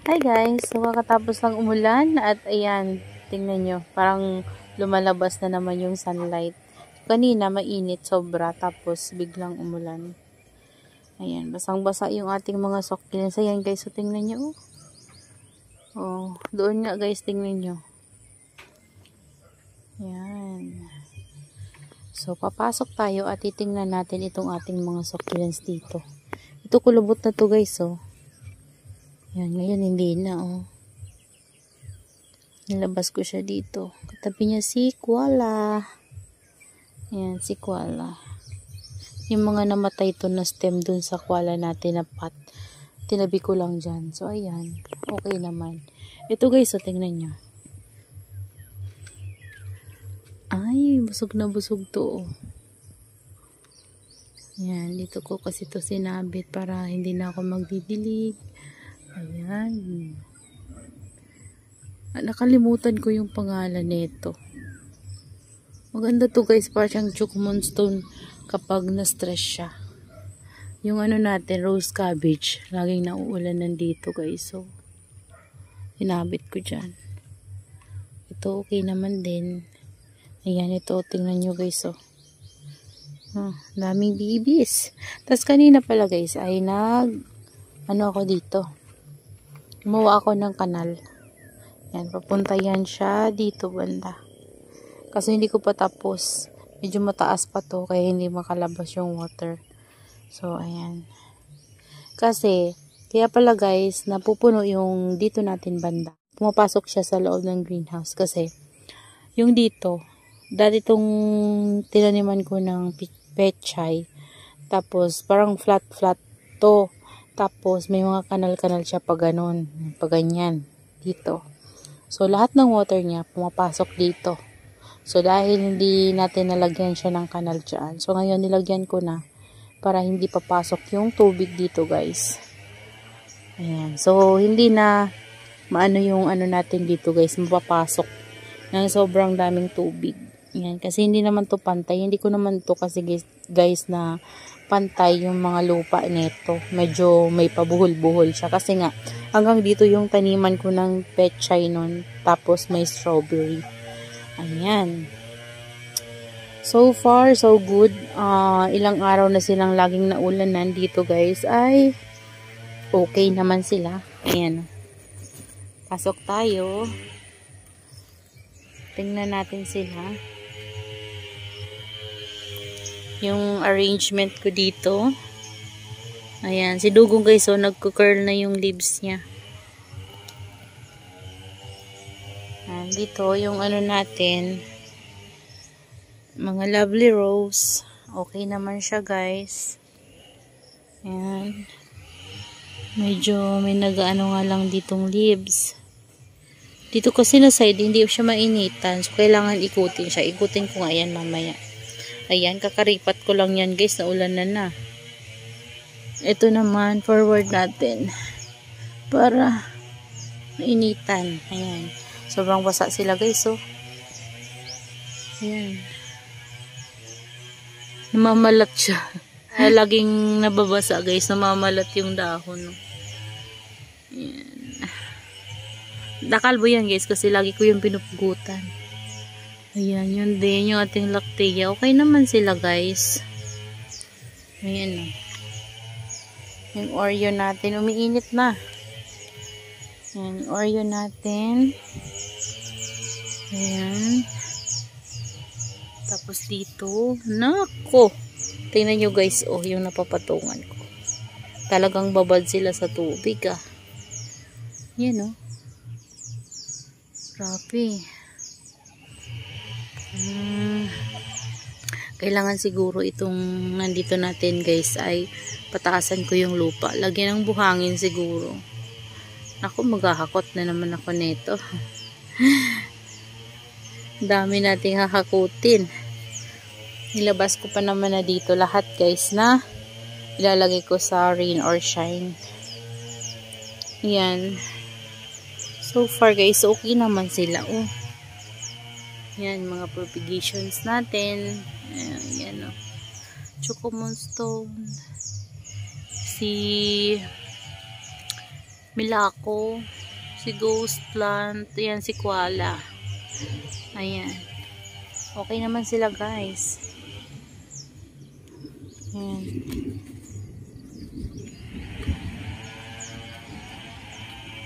Hi guys! So kakatapos lang umulan at ayan, tingnan nyo, parang lumalabas na naman yung sunlight. Kanina mainit sobra tapos biglang umulan. Ayan, basang-basa yung ating mga succulents. Ayan guys, so tingnan nyo. Oh, doon nga guys, tingnan nyo. Ayan. So papasok tayo at titingnan natin itong ating mga succulents dito. Ito kulubot na to guys, oh. Yan, ngayon hindi na, oh. Nilabas ko siya dito. Katabi niya si koala. Yan, si koala. Yung mga namatay to na stem dun sa koala natin na pot. Tinabi ko lang dyan. So, ayan. Okay naman. Ito guys, so tingnan nyo. Ay, busog na busog to, oh. Yan, dito ko kasi to sinabit para hindi na ako magdidilig. Ayan. Nakalimutan ko yung pangalan nito. Maganda to guys, parang chook moonstone kapag na-stress siya. Yung ano natin, rose cabbage, laging nauulan nandito guys. So, hinabit ko dyan. Ito okay naman din. Ayan, ito, tingnan nyo guys. Oh. Daming bibis. Tapos kanina pala guys, ay ano ako dito. Gumawa ako ng kanal. Yan, papunta yan siya dito banda. Kasi hindi ko pa tapos. Medyo mataas pa to, kaya hindi makalabas yung water. So, ayan. Kasi, kaya pala guys, napupuno yung dito natin banda. Pumapasok siya sa loob ng greenhouse. Kasi, yung dito, dati itong tinaniman ko ng pechay. Tapos, parang flat-flat to. Tapos, may mga kanal-kanal siya pa ganon. Pa ganyan. Dito. So, lahat ng water niya pumapasok dito. So, dahil hindi natin nalagyan siya ng kanal dyan. So, ngayon nilagyan ko na para hindi papasok yung tubig dito, guys. Ayan. So, hindi na maano yung ano natin dito, guys. Mapapasok ng sobrang daming tubig. Ayan. Kasi hindi naman to pantay. Hindi ko naman to kasi, guys, na pantay yung mga lupa nito. Medyo may pabuhol-buhol siya. Kasi nga, hanggang dito yung taniman ko ng pechay nun. Tapos may strawberry. Ayan. So far, so good. Ilang araw na silang laging naulan nandito guys. Ay, okay naman sila. Ayan. Pasok tayo. Tingnan natin sila. Yung arrangement ko dito. Ayan. Si Dugong guys, so nagko-curl na yung leaves niya. Dito yung ano natin, mga lovely rose. Okay naman siya guys. Ayan. Medyo may nag-ano nga lang ditong leaves. Dito kasi na side, hindi siya mainitan. So, kailangan ikutin siya. Ikutin ko nga yan mamaya. Ayan, kakaripat ko lang yan guys. Naulan na. Ito naman, forward natin. Para mainitan. Ayan. Sobrang basa sila guys, oh. Ayan. Namamalat siya. Laging nababasa guys, namamalat yung dahon, oh. Ayan. Nakalbo yan guys, kasi lagi ko yung pinupugutan. Ayan, yun din yung ating lactea. Okay naman sila guys. Ayan, oh. Yung Oreo natin, umiinit na. Ayan, Oreo natin. Ayan. Tapos dito, nako. Tingnan nyo guys, oh, yung napapatungan ko. Talagang babad sila sa tubig, ah. Yan, oh. Grabe. Kailangan siguro itong nandito natin guys ay pataasan ko yung lupa. Lagyan ng buhangin siguro. Ako, maghahakot na naman ako nito. Dami nating hahakutin. Nilabas ko pa naman na dito lahat guys na ilalagay ko sa rain or shine. Yan. So far guys, okay naman sila. Oh. Yan, mga propagations natin. Ayan, yan, oh. Choco moonstone. Si Milako, si ghost plant, ayan si koala. Ayan. Okay naman sila guys. Ayan.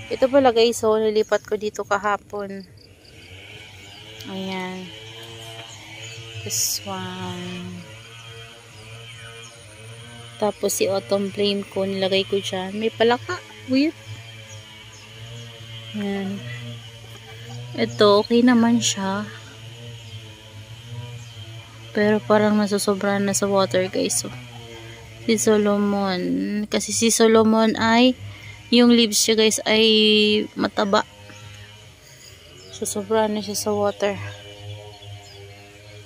Ito pala guys, so nilipat ko dito kahapon. Ayan. This one. Tapos si autumn flame ko, nilagay ko dyan. May palaka. Weird. Ayan. Ito, okay naman siya. Pero parang nasusobrahan na sa water guys. So, si Solomon. Kasi si Solomon ay, yung leaves siya guys ay mataba. So, sobrahan na siya sa water.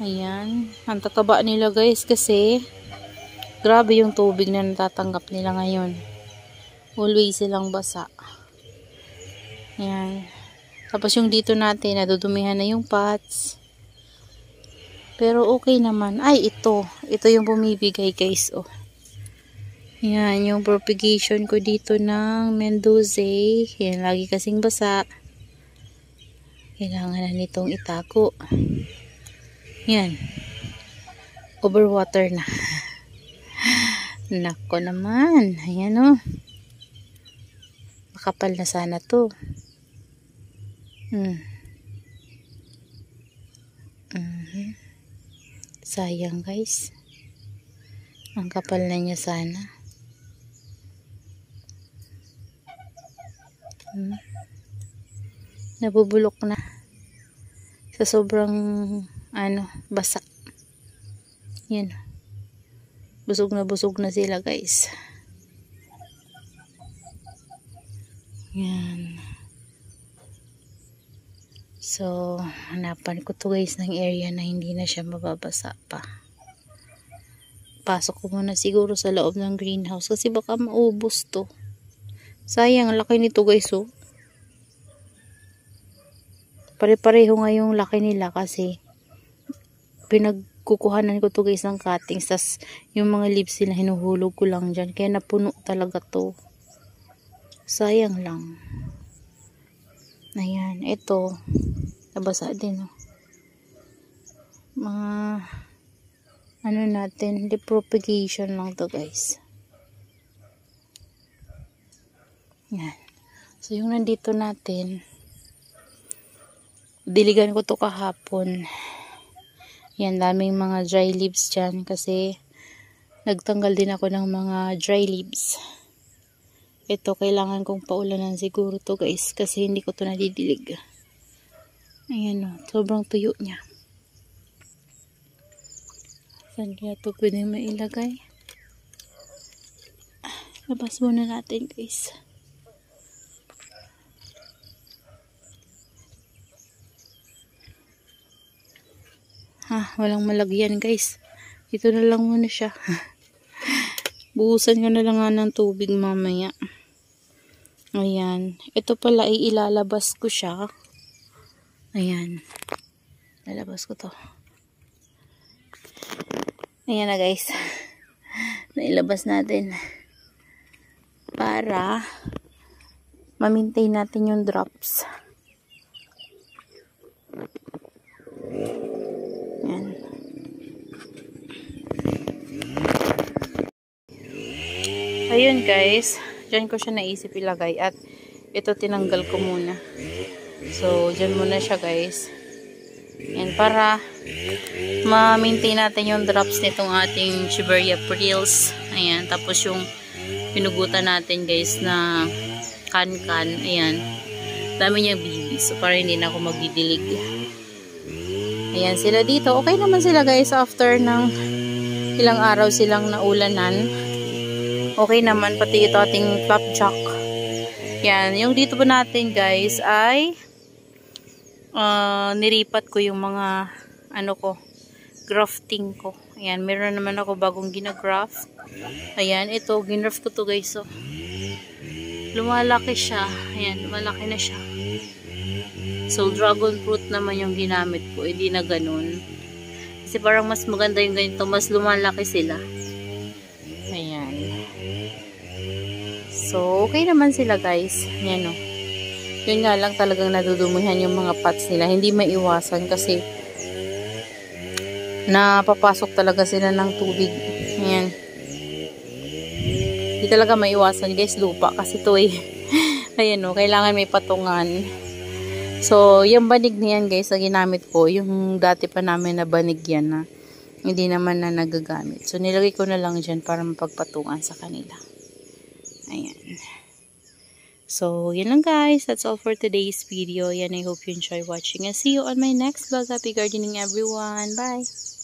Ayan. Ang tataba nila guys kasi grabe yung tubig na natatanggap nila ngayon. Always silang basa. Ayan. Tapos yung dito natin, nadudumihan na yung pots. Pero okay naman. Ay, ito. Ito yung bumibigay guys. Oh. Ayan, yung propagation ko dito ng Mendoza. Ayan, lagi kasing basa. Kailangan na nitong itago. Ayan. Overwater na. Nako naman. Ayan o. Makapal na sana to. Sayang guys. Ang kapal na niya sana. Nabubulok na. Sa sobrang basa. Yan. Busog na sila guys. Yan. So, hanapan ko to guys ng area na hindi na siya mababasa pa. Pasok ko muna siguro sa loob ng greenhouse kasi baka maubos to. Sayang, laki nito guys oh. Pare-pareho nga yung laki nila kasi pinagkukuhanan ko to guys ng cuttings. Tas yung mga leaves nila hinuhulog ko lang dyan. Kaya napuno talaga to. Sayang lang. Ayan, ito. Nabasa din oh. Mga natin, propagation lang to guys. Yan. So yung nandito natin, diligan ko to kahapon. Yan, daming mga dry leaves dyan kasi nagtanggal din ako ng mga dry leaves. Ito, kailangan kong paulanan siguro to guys kasi hindi ko to nadidilig. Ayan o, sobrang tuyo niya. Saan kaya ito pwede mailagay? Labas muna natin guys. Walang malagyan guys. Ito na lang muna siya. Buhusan ko na lang nga ng tubig mamaya. Ayan. Ito pala ilalabas ko siya. Ayan. Lalabas ko to. Ayan na guys. Nailabas natin. Para ma-maintain natin yung drops. Ayan. Ayun guys. Diyan ko siya naisip ilagay. At ito tinanggal ko muna. So, dyan muna siya guys. Ayan, para ma-maintain natin yung drops nitong ating Shiveria Frills. Ayan, tapos yung pinugutan natin guys na kan-kan. Ayan, dami niyang bibis. So, para hindi na ako magdidilig. Ayan, sila dito. Okay naman sila guys after ng ilang araw silang naulanan. Okay naman, pati ito ating flapjack. Yan, yung dito po natin guys ay niripat ko yung mga grafting ko. Ayan, meron naman ako bagong ginagraft. Ayan, ito, ginagraft ko to guys. So, lumalaki siya. Ayan, lumalaki na siya. So, dragon fruit naman yung ginamit ko. Hindi na ganun. Kasi parang mas maganda yung ganito. Mas lumalaki sila. Ayan. So, okay naman sila guys. Yan o. Yun nga lang talagang nadudumihan yung mga pots nila. Hindi maiwasan kasi napapasok talaga sila ng tubig. Ayan. Hindi talaga maiwasan guys, lupa kasi ito eh. Ayan o, kailangan may patungan. So, yung banig na yan guys, na ginamit ko, yung dati pa namin na banig yan na hindi naman na nagagamit. So, nilagay ko na lang dyan para mapagpatungan sa kanila. Ayan. So, yun lang guys. That's all for today's video. Yan, I hope you enjoy watching. And see you on my next vlog. Happy gardening everyone. Bye!